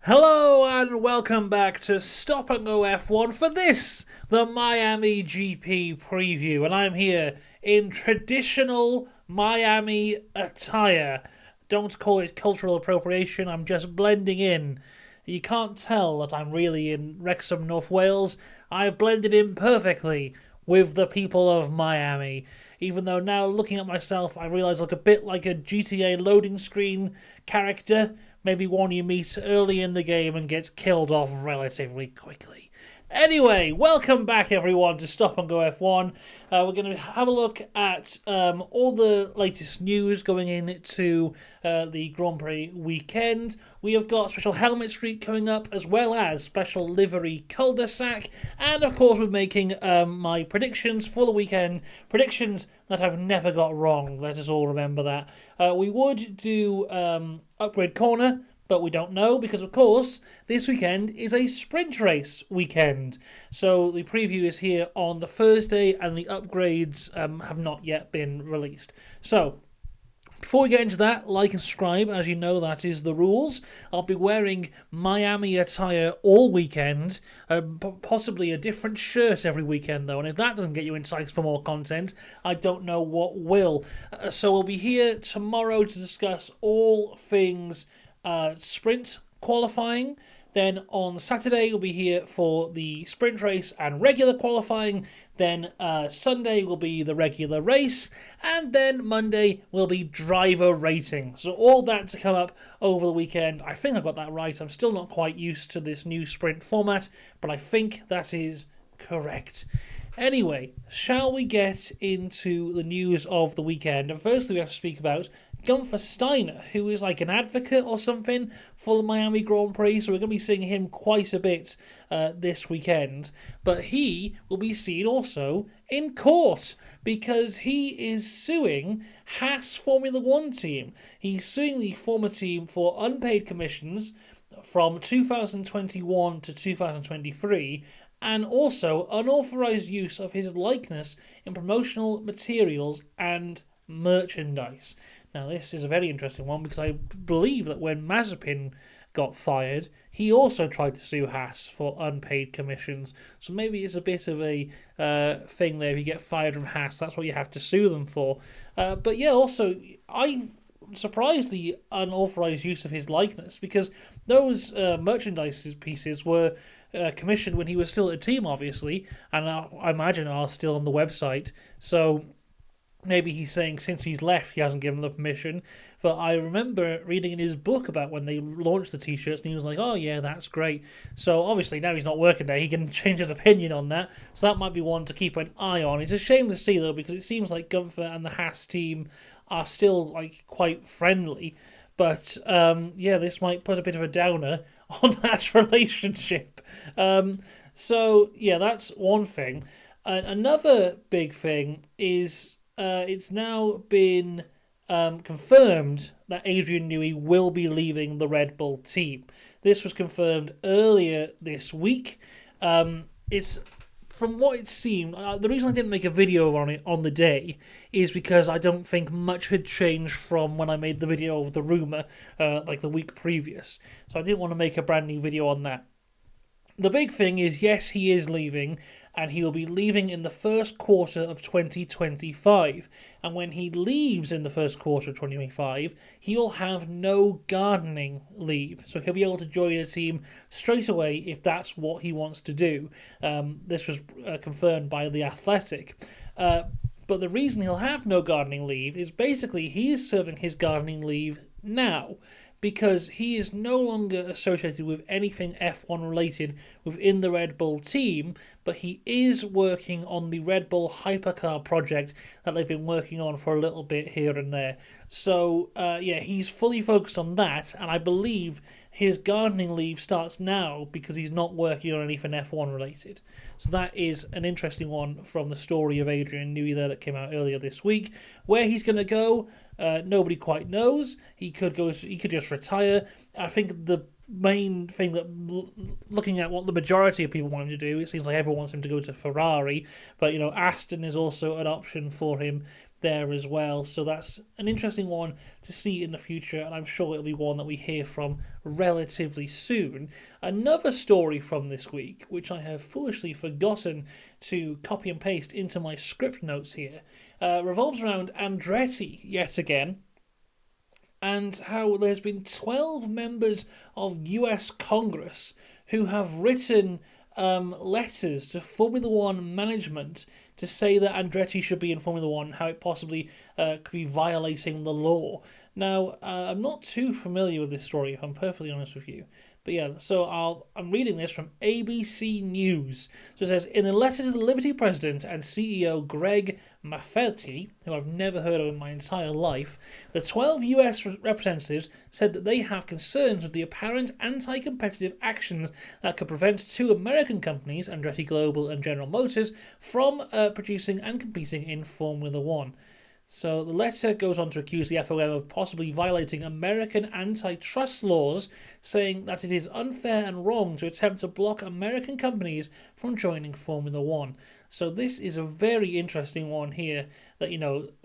Hello and welcome back to Stop and Go F1 for this, the Miami GP preview. And I'm here in traditional Miami attire. Don't call it cultural appropriation, I'm just blending in. You can't tell that I'm really in Wrexham, North Wales. I've blended in perfectly with the people of Miami. Even though now looking at myself, I realise I look a bit like a GTA loading screen character. Maybe one you meet early in the game and gets killed off relatively quickly. Anyway, welcome back everyone to Stop and Go F1. We're going to have a look at all the latest news going into the Grand Prix weekend. We have got special helmet streak coming up, as well as special livery cul-de-sac, and of course we're making my predictions for the weekend. Predictions that I've never got wrong. Let us all remember that. We would do Upgrade Corner, but we don't know because, of course, this weekend is a sprint race weekend. So the preview is here on the Thursday and the upgrades have not yet been released. So before we get into that, like and subscribe. As you know, that is the rules. I'll be wearing Miami attire all weekend, possibly a different shirt every weekend, though. And if that doesn't get you enticed for more content, I don't know what will. So we'll be here tomorrow to discuss all things sprint qualifying. Then on Saturday we'll be here for the sprint race and regular qualifying. Then Sunday will be the regular race, and then Monday will be driver rating. So all that to come up over the weekend. I think I got that right. I'm still not quite used to this new sprint format, but I think that is correct. Anyway, shall we get into the news of the weekend? And firstly, we have to speak about Gunther Steiner, who is like an advocate or something for the Miami Grand Prix, so we're going to be seeing him quite a bit this weekend. But he will be seen also in court because he is suing Haas Formula One team. He's suing the former team for unpaid commissions from 2021 to 2023, and also unauthorized use of his likeness in promotional materials and merchandise. Now, this is a very interesting one because I believe that when Mazepin got fired, he also tried to sue Haas for unpaid commissions. So maybe it's a bit of a thing there. If you get fired from Haas, that's what you have to sue them for. But yeah, also, I'm surprised the unauthorized use of his likeness because those merchandise pieces were commissioned when he was still at the team, obviously, and I imagine are still on the website. So maybe he's saying since he's left, he hasn't given the permission. But I remember reading in his book about when they launched the T-shirts, and he was like, oh, yeah, that's great. So obviously now he's not working there. He can change his opinion on that. So that might be one to keep an eye on. It's a shame to see, though, because it seems like Gunther and the Haas team are still like quite friendly. But, yeah, this might put a bit of a downer on that relationship. So, yeah, that's one thing. Another big thing is it's now been confirmed that Adrian Newey will be leaving the Red Bull team. This was confirmed earlier this week. It's from what it seemed, the reason I didn't make a video on it on the day is because I don't think much had changed from when I made the video of the rumour like the week previous. So I didn't want to make a brand new video on that. The big thing is, yes, he is leaving, and he will be leaving in the first quarter of 2025. And when he leaves in the first quarter of 2025, he will have no gardening leave. So he'll be able to join a team straight away if that's what he wants to do. This was confirmed by The Athletic. But the reason he'll have no gardening leave is basically he is serving his gardening leave now, because he is no longer associated with anything F1 related within the Red Bull team, but he is working on the Red Bull hypercar project that they've been working on for a little bit here and there. So, yeah, he's fully focused on that, and I believe his gardening leave starts now because he's not working on anything F1 related. So that is an interesting one from the story of Adrian Newey there that came out earlier this week. Where he's going to go, nobody quite knows. He could just retire. I think the main thing that, looking at what the majority of people want him to do, it seems like everyone wants him to go to Ferrari, but Aston is also an option for him. there as well. So that's an interesting one to see in the future, and I'm sure it'll be one that we hear from relatively soon. Another story from this week, which I have foolishly forgotten to copy and paste into my script notes here, revolves around Andretti yet again, and how there's been 12 members of US Congress who have written letters to Formula One management to say that Andretti should be in Formula One, how it possibly could be violating the law. Now, I'm not too familiar with this story, if I'm perfectly honest with you. But yeah, so I'm reading this from ABC News. So it says, in a letter to the Liberty president and CEO Greg Maffei, who I've never heard of in my entire life, the 12 US representatives said that they have concerns with the apparent anti-competitive actions that could prevent two American companies, Andretti Global and General Motors, from producing and competing in Formula One. So the letter goes on to accuse the FOM of possibly violating American antitrust laws, saying that it is unfair and wrong to attempt to block American companies from joining Formula One. So this is a very interesting one here that,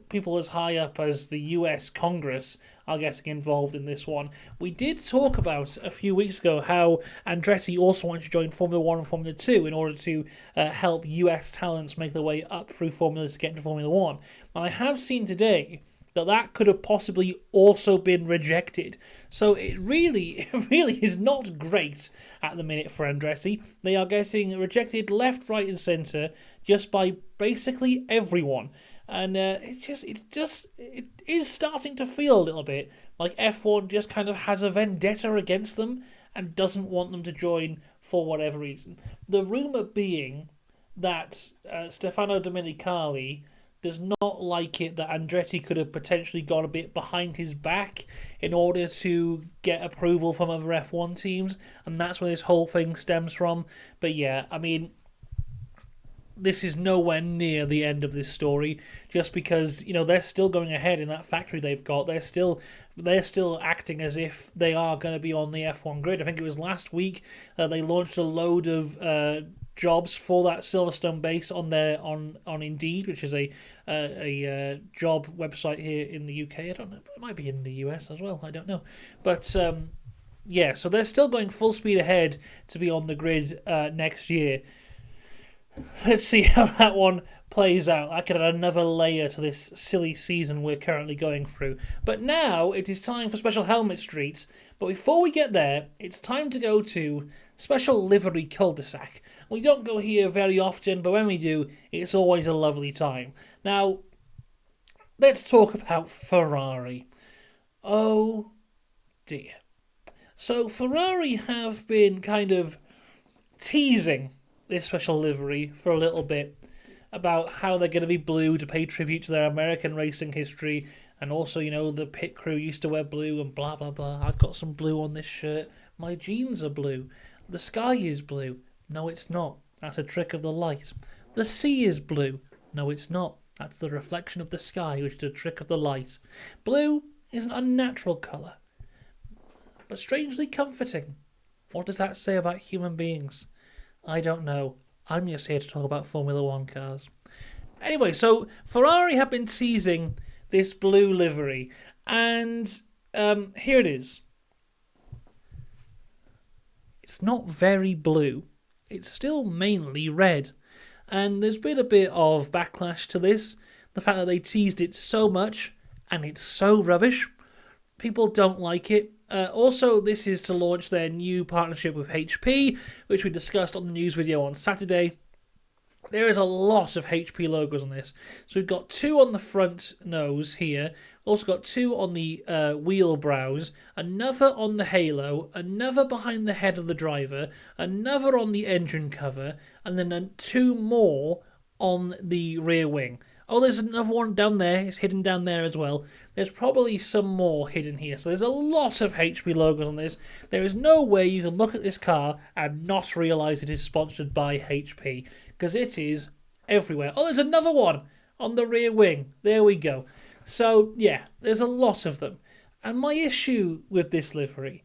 people as high up as the US Congress are getting involved in this one. We did talk about a few weeks ago how Andretti also wants to join Formula 1 and Formula 2 in order to help US talents make their way up through formulas to get into Formula 1. And I have seen today that could have possibly also been rejected. So it really is not great at the minute for Andretti. They are getting rejected left, right and centre just by basically everyone. And it is starting to feel a little bit like F1 just kind of has a vendetta against them and doesn't want them to join for whatever reason. The rumour being that Stefano Domenicali does not like it that Andretti could have potentially got a bit behind his back in order to get approval from other F1 teams, and that's where this whole thing stems from. But yeah, I mean, this is nowhere near the end of this story, just because they're still going ahead in that factory they've got. They're still acting as if they are going to be on the F1 grid. I think it was last week they launched a load of jobs for that Silverstone base on Indeed, which is a job website here in the UK. I don't know, it might be in the US as well. I don't know, but yeah. So they're still going full speed ahead to be on the grid next year. Let's see how that one plays out. I could add another layer to this silly season we're currently going through. But now it is time for Special Helmet Street. But before we get there, it's time to go to Special Livery Cul-de-sac. We don't go here very often, but when we do, it's always a lovely time. Now, let's talk about Ferrari. Oh dear. So Ferrari have been kind of teasing this special livery for a little bit about how they're going to be blue to pay tribute to their American racing history, and also, the pit crew used to wear blue and blah blah blah. I've got some blue on this shirt. My jeans are blue. The sky is blue. No, it's not. That's a trick of the light. The sea is blue. No, it's not. That's the reflection of the sky, which is a trick of the light. Blue is an unnatural colour, but strangely comforting. What does that say about human beings? I don't know. I'm just here to talk about Formula One cars. Anyway, so Ferrari have been teasing this blue livery, and here it is. It's not very blue. It's still mainly red. And there's been a bit of backlash to this. The fact that they teased it so much, and it's so rubbish. People don't like it. Also, this is to launch their new partnership with HP, which we discussed on the news video on Saturday. There is a lot of HP logos on this. So we've got 2 on the front nose here. Also got 2 on the wheel brows, another on the halo, another behind the head of the driver, another on the engine cover, and then 2 more on the rear wing. Oh, there's another one down there. It's hidden down there as well. There's probably some more hidden here. So there's a lot of HP logos on this. There is no way you can look at this car and not realise it is sponsored by HP, because it is everywhere. Oh, there's another one on the rear wing. There we go. So, yeah, there's a lot of them. And my issue with this livery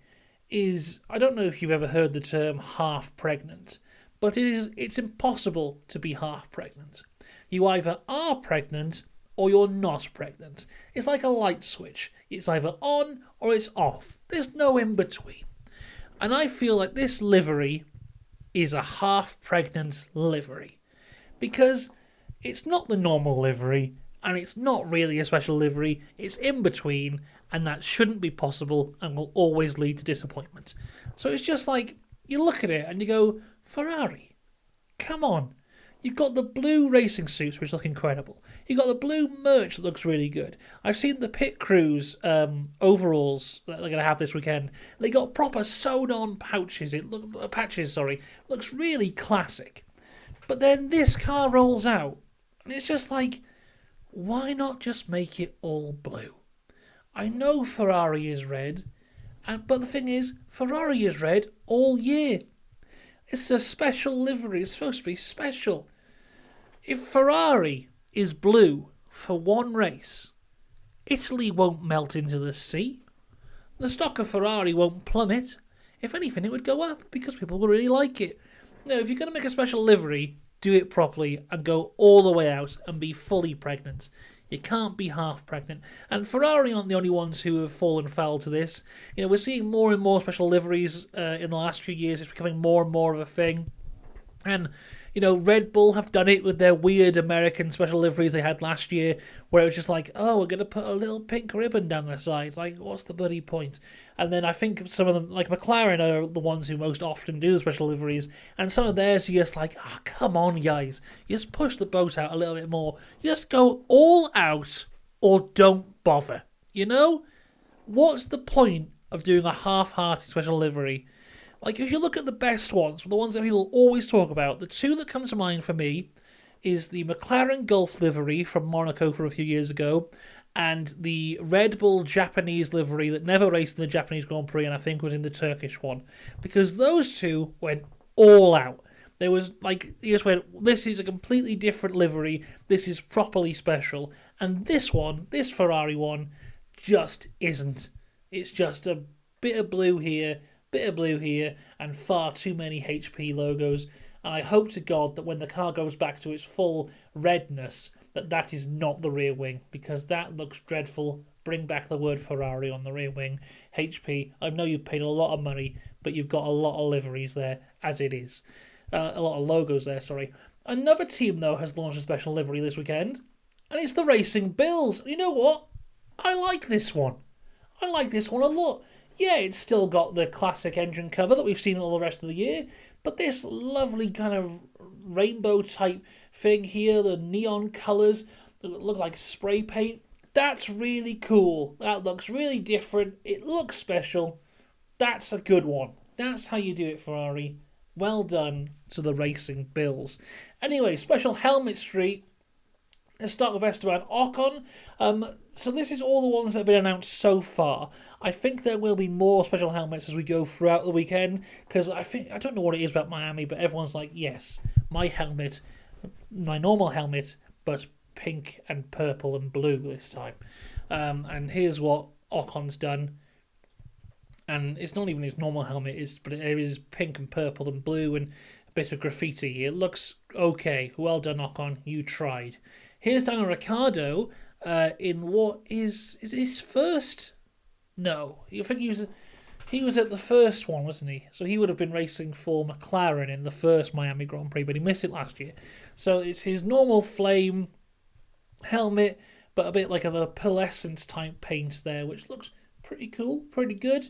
is, I don't know if you've ever heard the term half pregnant, but it's impossible to be half pregnant. You either are pregnant or you're not pregnant. It's like a light switch. It's either on or it's off. There's no in between. And I feel like this livery is a half-pregnant livery. Because it's not the normal livery, and it's not really a special livery. It's in between, and that shouldn't be possible and will always lead to disappointment. So it's just like, you look at it and you go, Ferrari, come on. You've got the blue racing suits, which look incredible. You've got the blue merch that looks really good. I've seen the pit crews overalls that they're going to have this weekend. They got proper sewn-on patches. Looks really classic. But then this car rolls out, and it's just like, why not just make it all blue? I know Ferrari is red, but the thing is, Ferrari is red all year. It's a special livery. It's supposed to be special. If Ferrari is blue for one race, Italy won't melt into the sea. The stock of Ferrari won't plummet. If anything, it would go up because people will really like it. No, if you're going to make a special livery, do it properly and go all the way out and be fully pregnant. You can't be half pregnant. And Ferrari aren't the only ones who have fallen foul to this. We're seeing more and more special liveries in the last few years. It's becoming more and more of a thing. And, Red Bull have done it with their weird American special liveries they had last year, where it was just like, oh, we're going to put a little pink ribbon down the side. Like, what's the bloody point? And then I think some of them, like McLaren, are the ones who most often do the special liveries, and some of theirs are just like, oh, come on, guys. Just push the boat out a little bit more. Just go all out or don't bother. What's the point of doing a half-hearted special livery? Like, if you look at the best ones, the ones that people always talk about, the two that come to mind for me is the McLaren Gulf livery from Monaco for a few years ago, and the Red Bull Japanese livery that never raced in the Japanese Grand Prix and I think was in the Turkish one. Because those two went all out. There was, like, you just went, this is a completely different livery, this is properly special, and this one, this Ferrari one, just isn't. It's just a bit of blue here, and far too many HP logos, and I hope to God that when the car goes back to its full redness, that is not the rear wing, because that looks dreadful. Bring back the word Ferrari on the rear wing. HP, I know you've paid a lot of money, but you've got a lot of liveries there, as it is. A lot of logos there, sorry. Another team, though, has launched a special livery this weekend, and it's the Racing Bills. You know what? I like this one. I like this one a lot. Yeah, it's still got the classic engine cover that we've seen all the rest of the year, but this lovely kind of rainbow type thing here, the neon colours that look like spray paint, that's really cool. That looks really different. It looks special. That's a good one. That's how you do it, Ferrari. Well done to the Racing Bills. Anyway, special helmet street. Let's start with Esteban Ocon. So this is all the ones that have been announced so far. I think there will be more special helmets as we go throughout the weekend, because I don't know what it is about Miami, but everyone's like, yes, my helmet, my normal helmet, but pink and purple and blue this time. And here's what Ocon's done. And it's not even his normal helmet, but it is pink and purple and blue and a bit of graffiti. It looks okay. Well done, Ocon. You tried. Here's Daniel Ricciardo in what is it his first? No, I think he was at the first one, wasn't he? So he would have been racing for McLaren in the first Miami Grand Prix, but he missed it last year. So it's his normal flame helmet, but a bit like the pearlescent type paint there, which looks pretty cool, pretty good.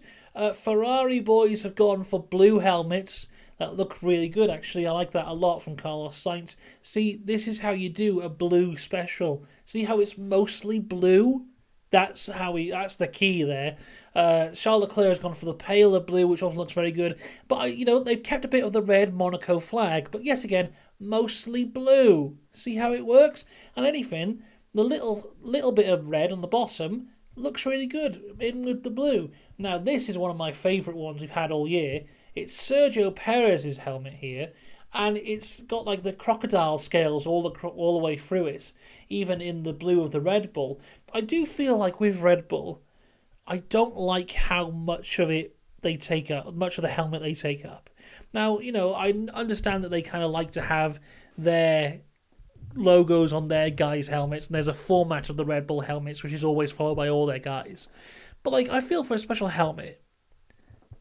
Ferrari boys have gone for blue helmets. That look really good, actually. I like that a lot from Carlos Sainz. See, this is how you do a blue special. See how it's mostly blue? That's the key there. Charles Leclerc has gone for the paler blue, which also looks very good. But, they've kept a bit of the red Monaco flag. But yet again, mostly blue. See how it works? And anything, the little bit of red on the bottom looks really good in with the blue. Now, this is one of my favourite ones we've had all year. It's Sergio Perez's helmet here, and it's got like the crocodile scales all the way through it, even in the blue of the Red Bull. I do feel like with Red Bull, I don't like how much of it they take up, much of the helmet they take up. Now, I understand that they kind of like to have their logos on their guys' helmets, and there's a format of the Red Bull helmets, which is always followed by all their guys. But, like, I feel for a special helmet,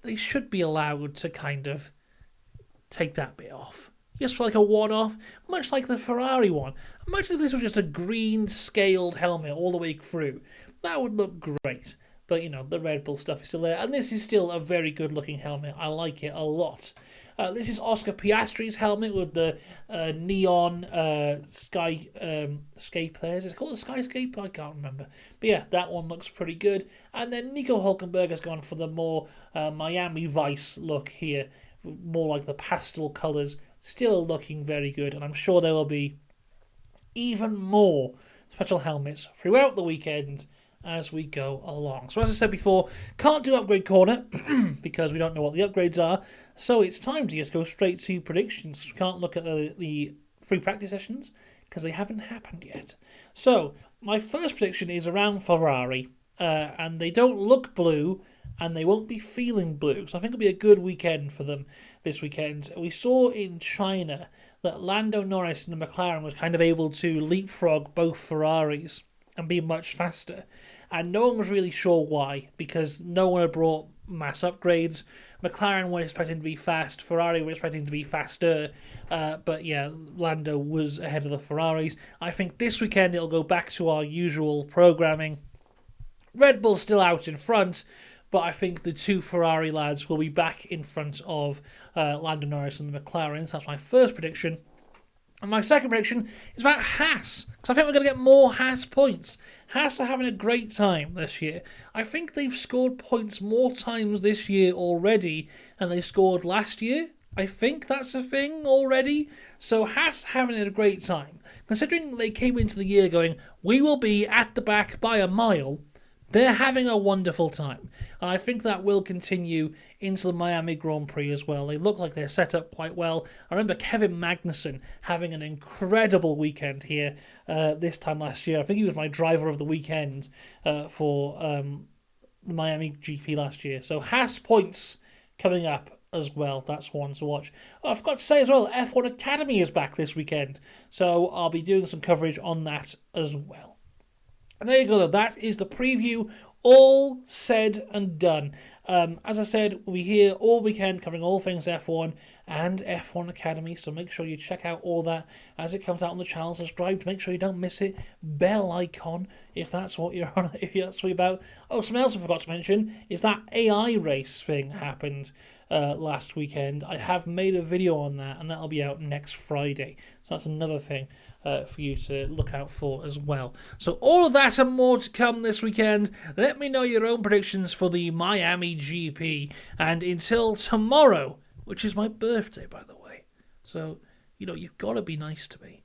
they should be allowed to kind of take that bit off. Just for like a one-off, much like the Ferrari one. Imagine if this was just a green scaled helmet all the way through. That would look great. But, you know, the Red Bull stuff is still there. And this is still a very good-looking helmet. I like it a lot. This is Oscar Piastri's helmet with the neon skyscape there. Is it called a skyscape? I can't remember. But yeah, that one looks pretty good. And then Nico Hülkenberg has gone for the more Miami Vice look here. More like the pastel colours. Still looking very good. And I'm sure there will be even more special helmets throughout the weekend as we go along. So as I said before, can't do Upgrade Corner because we don't know what the upgrades are. So it's time to just go straight to predictions. We can't look at the free practice sessions because they haven't happened yet. So my first prediction is around Ferrari. And they don't look blue and they won't be feeling blue. So I think it'll be a good weekend for them this weekend. We saw in China that Lando Norris and the McLaren was kind of able to leapfrog both Ferraris and be much faster. And no one was really sure why, because no one had brought mass upgrades. McLaren were expecting to be fast, Ferrari were expecting to be faster, but yeah, Lando was ahead of the Ferraris. I think this weekend it'll go back to our usual programming. Red Bull's still out in front, but I think the two Ferrari lads will be back in front of Lando Norris and the McLarens. That's my first prediction. And my second prediction is about Haas, because I think we're going to get more Haas points. Haas are having a great time this year. I think they've scored points more times this year already than they scored last year. I think that's a thing already. So Haas having a great time. Considering they came into the year going, we will be at the back by a mile, they're having a wonderful time. And I think that will continue into the Miami Grand Prix as well. They look like they're set up quite well. I remember Kevin Magnussen having an incredible weekend here this time last year. I think he was my driver of the weekend for the Miami GP last year. So Haas points coming up as well. That's one to watch. Oh, I forgot to say as well, F1 Academy is back this weekend. So I'll be doing some coverage on that as well. And there you go, that is the preview, all said and done. As I said, we'll be here all weekend covering all things F1 and F1 Academy, so make sure you check out all that as it comes out on the channel. Subscribe to make sure you don't miss it. Bell icon, if that's what you're on, if that's what you're about. Oh, something else I forgot to mention is that AI race thing happened last weekend. I have made a video on that, and that'll be out next Friday. So that's another thing for you to look out for as well. So all of that and more to come this weekend. Let me know your own predictions for the Miami GP. And until tomorrow, which is my birthday, by the way. So, you know, you've got to be nice to me.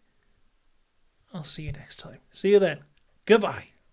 I'll see you next time. See you then. Goodbye.